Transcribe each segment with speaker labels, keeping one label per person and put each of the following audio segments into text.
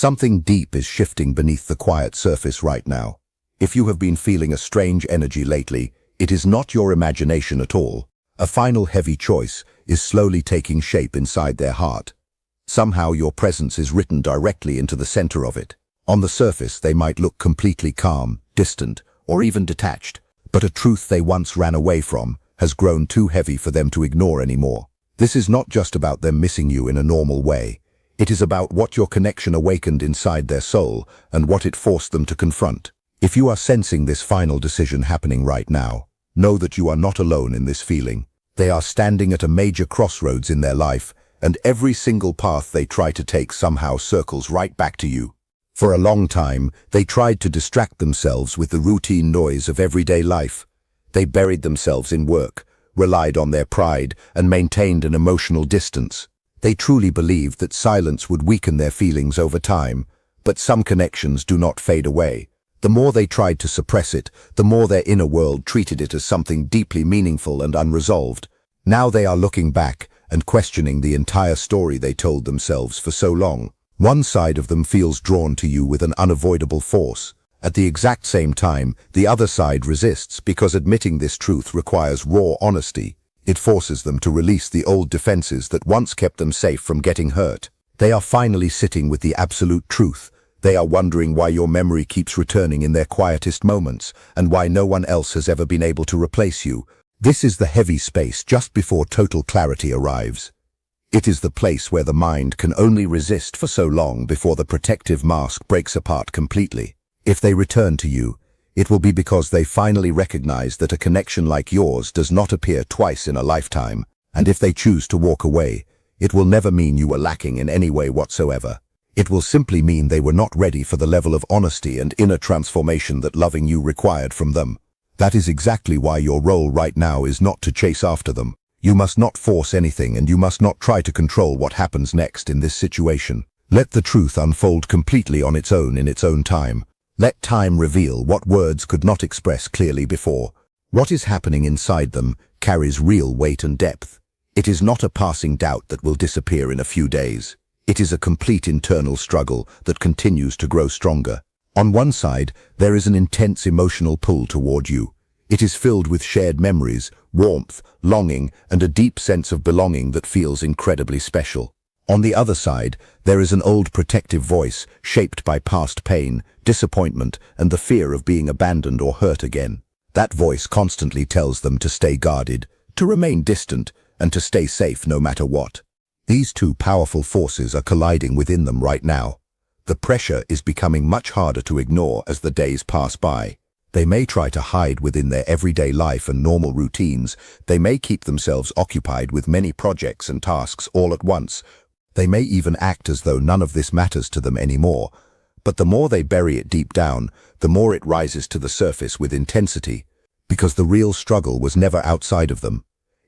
Speaker 1: Something deep is shifting beneath the quiet surface right now. If you have been feeling a strange energy lately, it is not your imagination at all. A final heavy choice is slowly taking shape inside their heart. Somehow your presence is written directly into the center of it. On the surface, they might look completely calm, distant, or even detached, but a truth they once ran away from has grown too heavy for them to ignore anymore. This is not just about them missing you in a normal way. It is about what your connection awakened inside their soul and what it forced them to confront. If you are sensing this final decision happening right now, know that you are not alone in this feeling. They are standing at a major crossroads in their life, and every single path they try to take somehow circles right back to you. For a long time, they tried to distract themselves with the routine noise of everyday life. They buried themselves in work, relied on their pride, and maintained an emotional distance. They truly believed that silence would weaken their feelings over time, but some connections do not fade away. The more they tried to suppress it, the more their inner world treated it as something deeply meaningful and unresolved. Now they are looking back and questioning the entire story they told themselves for so long. One side of them feels drawn to you with an unavoidable force. At the exact same time, the other side resists because admitting this truth requires raw honesty. It forces them to release the old defenses that once kept them safe from getting hurt. They are finally sitting with the absolute truth. They are wondering why your memory keeps returning in their quietest moments, and why no one else has ever been able to replace you. This is the heavy space just before total clarity arrives. It is the place where the mind can only resist for so long before the protective mask breaks apart completely. If they return to you, it will be because they finally recognize that a connection like yours does not appear twice in a lifetime, and if they choose to walk away, it will never mean you were lacking in any way whatsoever. It will simply mean they were not ready for the level of honesty and inner transformation that loving you required from them. That is exactly why your role right now is not to chase after them. You must not force anything, and you must not try to control what happens next in this situation. Let the truth unfold completely on its own in its own time. Let time reveal what words could not express clearly before. What is happening inside them carries real weight and depth. It is not a passing doubt that will disappear in a few days. It is a complete internal struggle that continues to grow stronger. On one side, there is an intense emotional pull toward you. It is filled with shared memories, warmth, longing, and a deep sense of belonging that feels incredibly special. On the other side, there is an old protective voice shaped by past pain, disappointment, and the fear of being abandoned or hurt again. That voice constantly tells them to stay guarded, to remain distant, and to stay safe no matter what. These two powerful forces are colliding within them right now. The pressure is becoming much harder to ignore as the days pass by. They may try to hide within their everyday life and normal routines. They may keep themselves occupied with many projects and tasks all at once. They may even act as though none of this matters to them anymore. But the more they bury it deep down, the more it rises to the surface with intensity. Because the real struggle was never outside of them.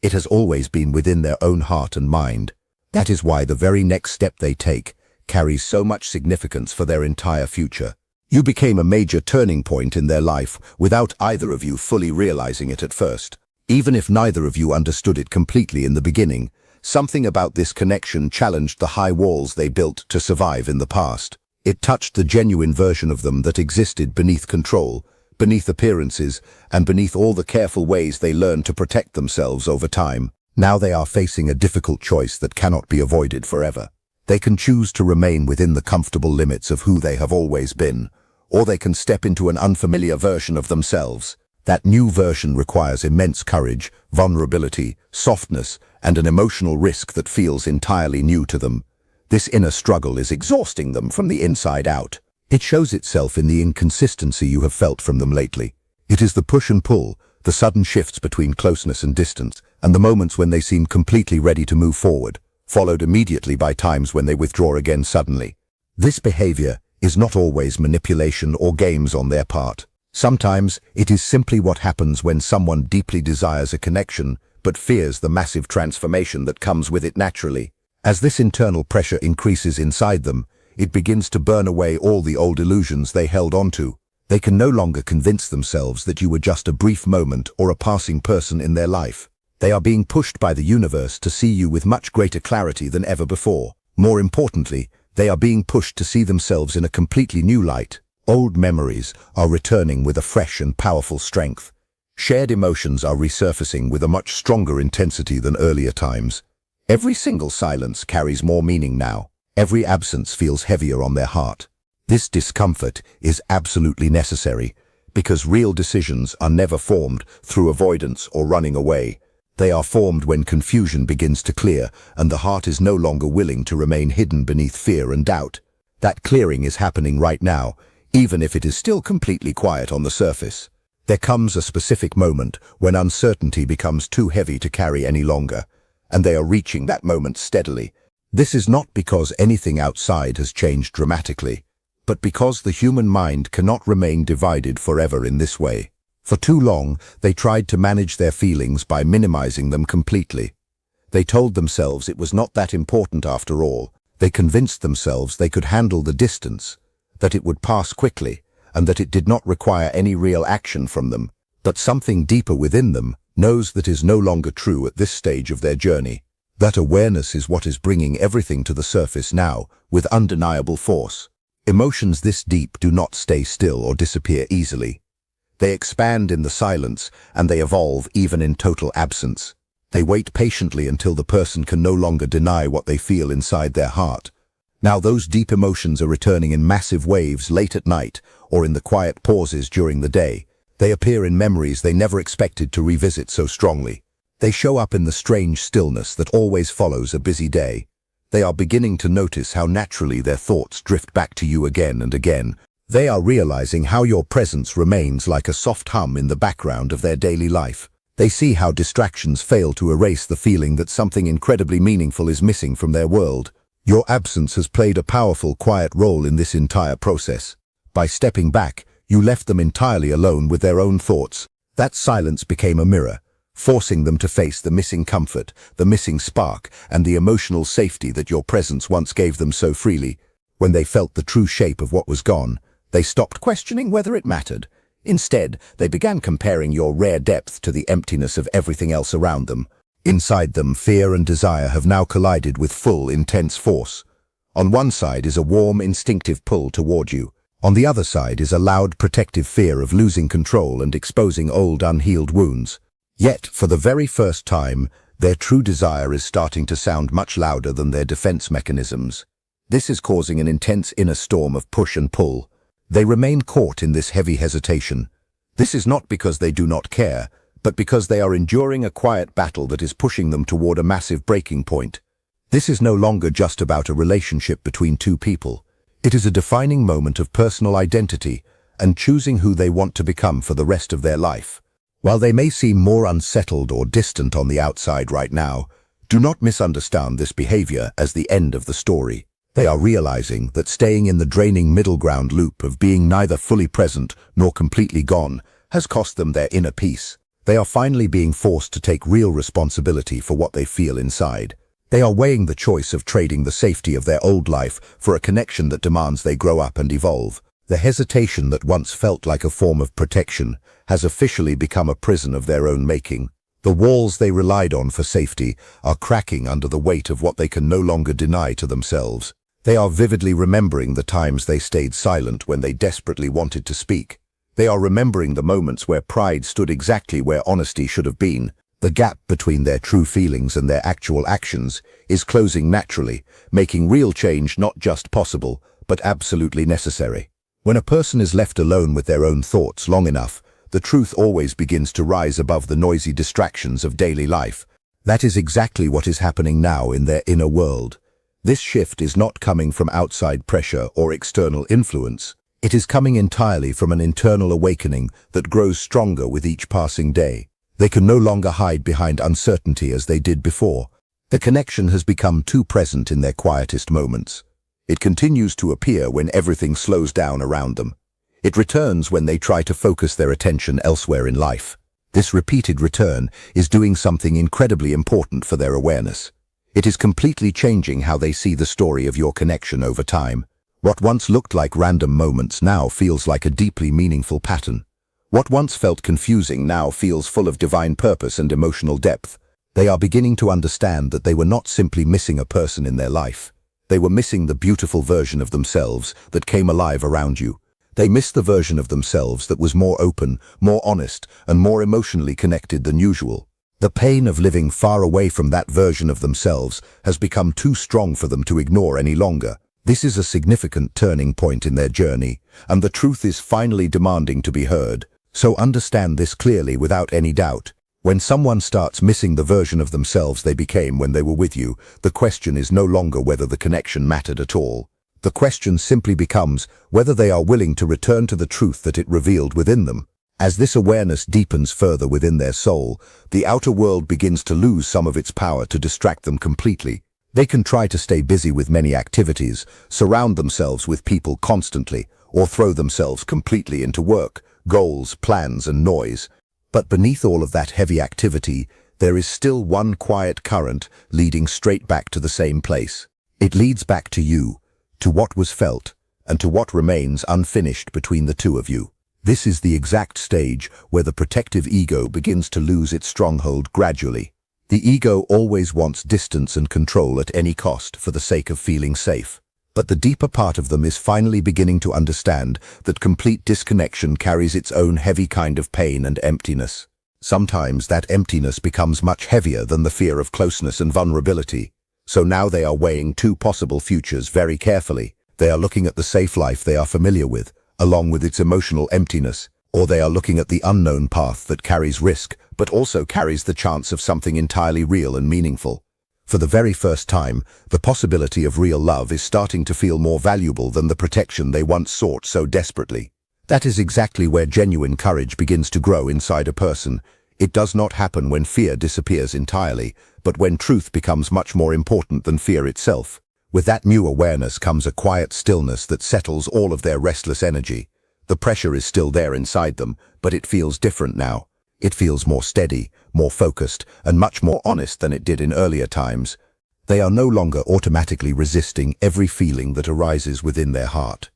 Speaker 1: It has always been within their own heart and mind. That is why the very next step they take carries so much significance for their entire future. You became a major turning point in their life without either of you fully realizing it at first. Even if neither of you understood it completely in the beginning, something about this connection challenged the high walls they built to survive in the past. It touched the genuine version of them that existed beneath control, beneath appearances, and beneath all the careful ways they learned to protect themselves over time. Now they are facing a difficult choice that cannot be avoided forever. They can choose to remain within the comfortable limits of who they have always been, or they can step into an unfamiliar version of themselves. That new version requires immense courage, vulnerability, softness, and an emotional risk that feels entirely new to them. This inner struggle is exhausting them from the inside out. It shows itself in the inconsistency you have felt from them lately. It is the push and pull, the sudden shifts between closeness and distance, and the moments when they seem completely ready to move forward, followed immediately by times when they withdraw again suddenly. This behavior is not always manipulation or games on their part. Sometimes it is simply what happens when someone deeply desires a connection but fears the massive transformation that comes with it naturally. As this internal pressure increases inside them, it begins to burn away all the old illusions they held onto. They can no longer convince themselves that you were just a brief moment or a passing person in their life. They are being pushed by the universe to see you with much greater clarity than ever before. More importantly, They are being pushed to see themselves in a completely new light. Old memories are returning with a fresh and powerful strength. Shared emotions are resurfacing with a much stronger intensity than earlier times. Every single silence carries more meaning now. Every absence feels heavier on their heart. This discomfort is absolutely necessary, because real decisions are never formed through avoidance or running away. They are formed when confusion begins to clear and the heart is no longer willing to remain hidden beneath fear and doubt. That clearing is happening right now, even if it is still completely quiet on the surface. There comes a specific moment when uncertainty becomes too heavy to carry any longer, and they are reaching that moment steadily. This is not because anything outside has changed dramatically, but because the human mind cannot remain divided forever in this way. For too long, they tried to manage their feelings by minimizing them completely. They told themselves it was not that important after all. They convinced themselves they could handle the distance, that it would pass quickly, and that it did not require any real action from them. But something deeper within them knows that is no longer true at this stage of their journey. That awareness is what is bringing everything to the surface now, with undeniable force. Emotions this deep do not stay still or disappear easily. They expand in the silence, and they evolve even in total absence. They wait patiently until the person can no longer deny what they feel inside their heart. Now those deep emotions are returning in massive waves late at night, or in the quiet pauses during the day. They appear in memories they never expected to revisit so strongly. They show up in the strange stillness that always follows a busy day. They are beginning to notice how naturally their thoughts drift back to you again and again. They are realizing how your presence remains like a soft hum in the background of their daily life. They see how distractions fail to erase the feeling that something incredibly meaningful is missing from their world. Your absence has played a powerful, quiet role in this entire process. By stepping back, you left them entirely alone with their own thoughts. That silence became a mirror, forcing them to face the missing comfort, the missing spark, and the emotional safety that your presence once gave them so freely. When they felt the true shape of what was gone, they stopped questioning whether it mattered. Instead, they began comparing your rare depth to the emptiness of everything else around them. Inside them, fear and desire have now collided with full, intense force. On one side is a warm, instinctive pull toward you. On the other side is a loud, protective fear of losing control and exposing old, unhealed wounds. Yet, for the very first time, their true desire is starting to sound much louder than their defense mechanisms. This is causing an intense inner storm of push and pull. They remain caught in this heavy hesitation. This is not because they do not care, but because they are enduring a quiet battle that is pushing them toward a massive breaking point. This is no longer just about a relationship between two people. It is a defining moment of personal identity and choosing who they want to become for the rest of their life. While they may seem more unsettled or distant on the outside right now, do not misunderstand this behavior as the end of the story. They are realizing that staying in the draining middle ground loop of being neither fully present nor completely gone has cost them their inner peace. They are finally being forced to take real responsibility for what they feel inside. They are weighing the choice of trading the safety of their old life for a connection that demands they grow up and evolve. The hesitation that once felt like a form of protection has officially become a prison of their own making. The walls they relied on for safety are cracking under the weight of what they can no longer deny to themselves. They are vividly remembering the times they stayed silent when they desperately wanted to speak. They are remembering the moments where pride stood exactly where honesty should have been. The gap between their true feelings and their actual actions is closing naturally, making real change not just possible, but absolutely necessary. When a person is left alone with their own thoughts long enough, the truth always begins to rise above the noisy distractions of daily life. That is exactly what is happening now in their inner world. This shift is not coming from outside pressure or external influence. It is coming entirely from an internal awakening that grows stronger with each passing day. They can no longer hide behind uncertainty as they did before. The connection has become too present in their quietest moments. It continues to appear when everything slows down around them. It returns when they try to focus their attention elsewhere in life. This repeated return is doing something incredibly important for their awareness. It is completely changing how they see the story of your connection over time. What once looked like random moments now feels like a deeply meaningful pattern. What once felt confusing now feels full of divine purpose and emotional depth. They are beginning to understand that they were not simply missing a person in their life. They were missing the beautiful version of themselves that came alive around you. They missed the version of themselves that was more open, more honest, and more emotionally connected than usual. The pain of living far away from that version of themselves has become too strong for them to ignore any longer. This is a significant turning point in their journey, and the truth is finally demanding to be heard. So understand this clearly without any doubt. When someone starts missing the version of themselves they became when they were with you, the question is no longer whether the connection mattered at all. The question simply becomes whether they are willing to return to the truth that it revealed within them. As this awareness deepens further within their soul, the outer world begins to lose some of its power to distract them completely. They can try to stay busy with many activities, surround themselves with people constantly, or throw themselves completely into work, goals, plans, and noise. But beneath all of that heavy activity, there is still one quiet current leading straight back to the same place. It leads back to you, to what was felt, and to what remains unfinished between the two of you. This is the exact stage where the protective ego begins to lose its stronghold gradually. The ego always wants distance and control at any cost for the sake of feeling safe. But the deeper part of them is finally beginning to understand that complete disconnection carries its own heavy kind of pain and emptiness. Sometimes that emptiness becomes much heavier than the fear of closeness and vulnerability. So now they are weighing two possible futures very carefully. They are looking at the safe life they are familiar with, along with its emotional emptiness, or they are looking at the unknown path that carries risk, but also carries the chance of something entirely real and meaningful. For the very first time, the possibility of real love is starting to feel more valuable than the protection they once sought so desperately. That is exactly where genuine courage begins to grow inside a person. It does not happen when fear disappears entirely, but when truth becomes much more important than fear itself. With that new awareness comes a quiet stillness that settles all of their restless energy. The pressure is still there inside them, but it feels different now. It feels more steady, more focused, and much more honest than it did in earlier times. They are no longer automatically resisting every feeling that arises within their heart.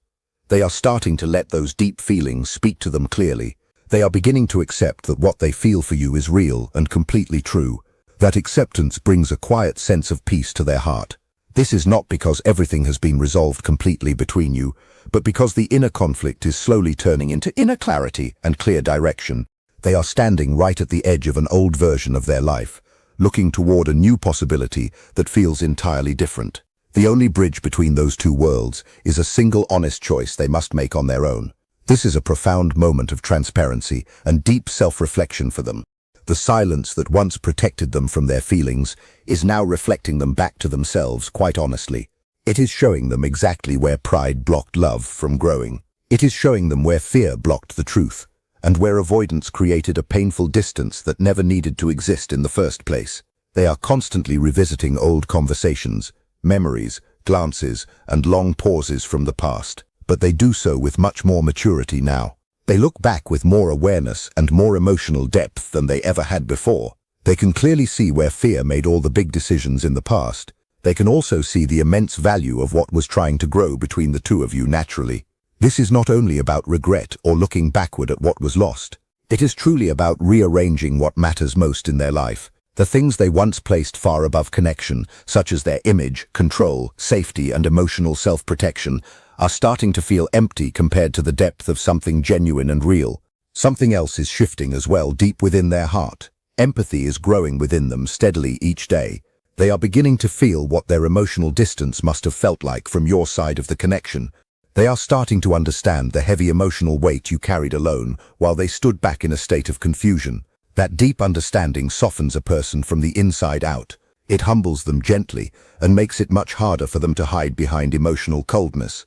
Speaker 1: They are starting to let those deep feelings speak to them clearly. They are beginning to accept that what they feel for you is real and completely true. That acceptance brings a quiet sense of peace to their heart. This is not because everything has been resolved completely between you, but because the inner conflict is slowly turning into inner clarity and clear direction. They are standing right at the edge of an old version of their life, looking toward a new possibility that feels entirely different. The only bridge between those two worlds is a single honest choice they must make on their own. This is a profound moment of transparency and deep self-reflection for them. The silence that once protected them from their feelings is now reflecting them back to themselves quite honestly. It is showing them exactly where pride blocked love from growing. It is showing them where fear blocked the truth, and where avoidance created a painful distance that never needed to exist in the first place. They are constantly revisiting old conversations, memories, glances, and long pauses from the past, but they do so with much more maturity now. They look back with more awareness and more emotional depth than they ever had before. They can clearly see where fear made all the big decisions in the past. They can also see the immense value of what was trying to grow between the two of you naturally. This is not only about regret or looking backward at what was lost. It is truly about rearranging what matters most in their life. The things they once placed far above connection, such as their image, control, safety, and emotional self-protection, are starting to feel empty compared to the depth of something genuine and real. Something else is shifting as well deep within their heart. Empathy is growing within them steadily each day. They are beginning to feel what their emotional distance must have felt like from your side of the connection. They are starting to understand the heavy emotional weight you carried alone while they stood back in a state of confusion. That deep understanding softens a person from the inside out. It humbles them gently and makes it much harder for them to hide behind emotional coldness.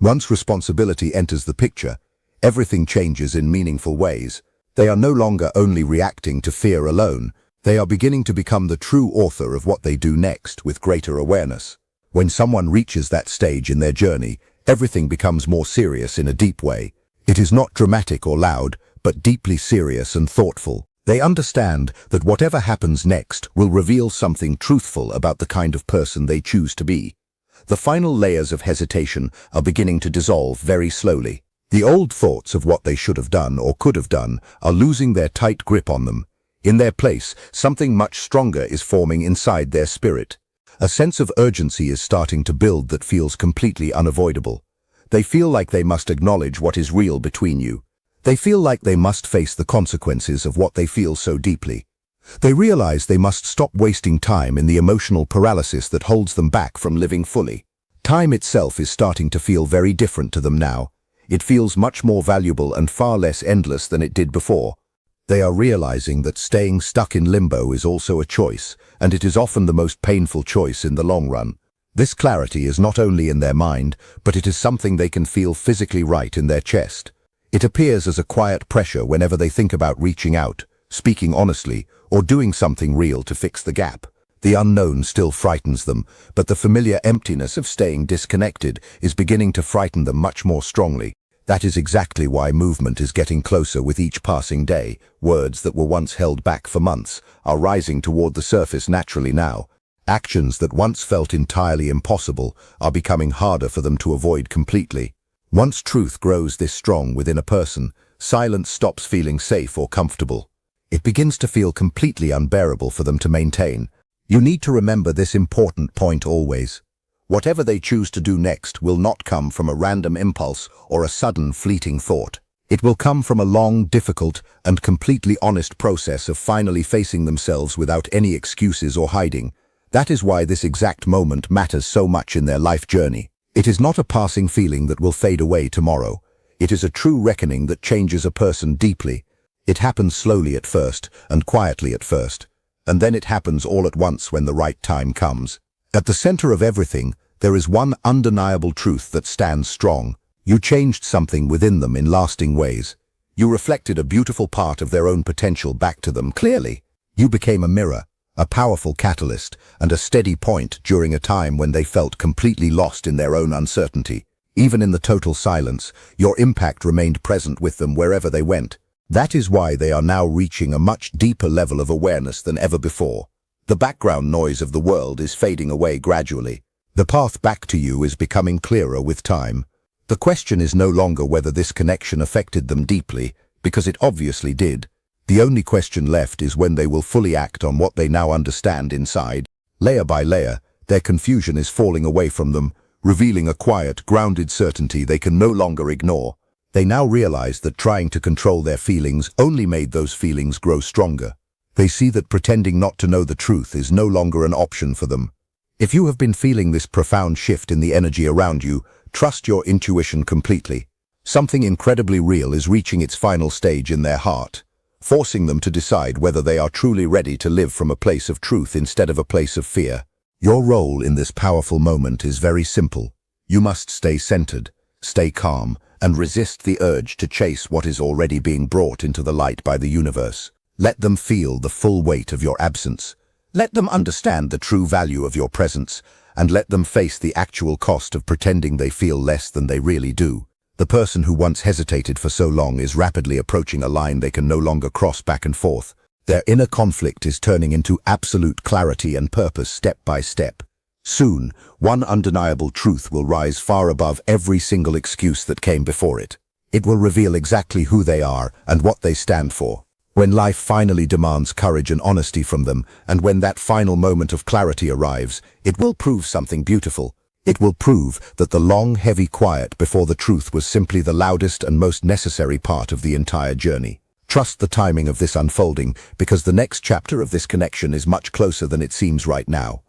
Speaker 1: Once responsibility enters the picture, everything changes in meaningful ways. They are no longer only reacting to fear alone. They are beginning to become the true author of what they do next with greater awareness. When someone reaches that stage in their journey, everything becomes more serious in a deep way. It is not dramatic or loud, but deeply serious and thoughtful. They understand that whatever happens next will reveal something truthful about the kind of person they choose to be. The final layers of hesitation are beginning to dissolve very slowly. The old thoughts of what they should have done or could have done are losing their tight grip on them. In their place, something much stronger is forming inside their spirit. A sense of urgency is starting to build that feels completely unavoidable. They feel like they must acknowledge what is real between you. They feel like they must face the consequences of what they feel so deeply. They realize they must stop wasting time in the emotional paralysis that holds them back from living fully. Time itself is starting to feel very different to them now. It feels much more valuable and far less endless than it did before. They are realizing that staying stuck in limbo is also a choice, and it is often the most painful choice in the long run. This clarity is not only in their mind, but it is something they can feel physically right in their chest. It appears as a quiet pressure whenever they think about reaching out, speaking honestly, or doing something real to fix the gap. The unknown still frightens them, but the familiar emptiness of staying disconnected is beginning to frighten them much more strongly. That is exactly why movement is getting closer with each passing day. Words that were once held back for months are rising toward the surface naturally now. Actions that once felt entirely impossible are becoming harder for them to avoid completely. Once truth grows this strong within a person, silence stops feeling safe or comfortable. It begins to feel completely unbearable for them to maintain. You need to remember this important point always. Whatever they choose to do next will not come from a random impulse or a sudden fleeting thought. It will come from a long, difficult, and completely honest process of finally facing themselves without any excuses or hiding. That is why this exact moment matters so much in their life journey. It is not a passing feeling that will fade away tomorrow. It is a true reckoning that changes a person deeply. It happens slowly at first, and quietly at first, and then it happens all at once when the right time comes. At the center of everything, there is one undeniable truth that stands strong. You changed something within them in lasting ways. You reflected a beautiful part of their own potential back to them clearly. You became a mirror, a powerful catalyst, and a steady point during a time when they felt completely lost in their own uncertainty. Even in the total silence, your impact remained present with them wherever they went. That is why they are now reaching a much deeper level of awareness than ever before. The background noise of the world is fading away gradually. The path back to you is becoming clearer with time. The question is no longer whether this connection affected them deeply, because it obviously did. The only question left is when they will fully act on what they now understand inside. Layer by layer, their confusion is falling away from them, revealing a quiet, grounded certainty they can no longer ignore. They now realize that trying to control their feelings only made those feelings grow stronger. They see that pretending not to know the truth is no longer an option for them. If you have been feeling this profound shift in the energy around you, trust your intuition completely. Something incredibly real is reaching its final stage in their heart, forcing them to decide whether they are truly ready to live from a place of truth instead of a place of fear. Your role in this powerful moment is very simple. You must stay centered, stay calm, and resist the urge to chase what is already being brought into the light by the universe. Let them feel the full weight of your absence. Let them understand the true value of your presence, and let them face the actual cost of pretending they feel less than they really do. The person who once hesitated for so long is rapidly approaching a line they can no longer cross back and forth. Their inner conflict is turning into absolute clarity and purpose step by step. Soon, one undeniable truth will rise far above every single excuse that came before it. It will reveal exactly who they are and what they stand for. When life finally demands courage and honesty from them, and when that final moment of clarity arrives, it will prove something beautiful. It will prove that the long, heavy quiet before the truth was simply the loudest and most necessary part of the entire journey. Trust the timing of this unfolding, because the next chapter of this connection is much closer than it seems right now.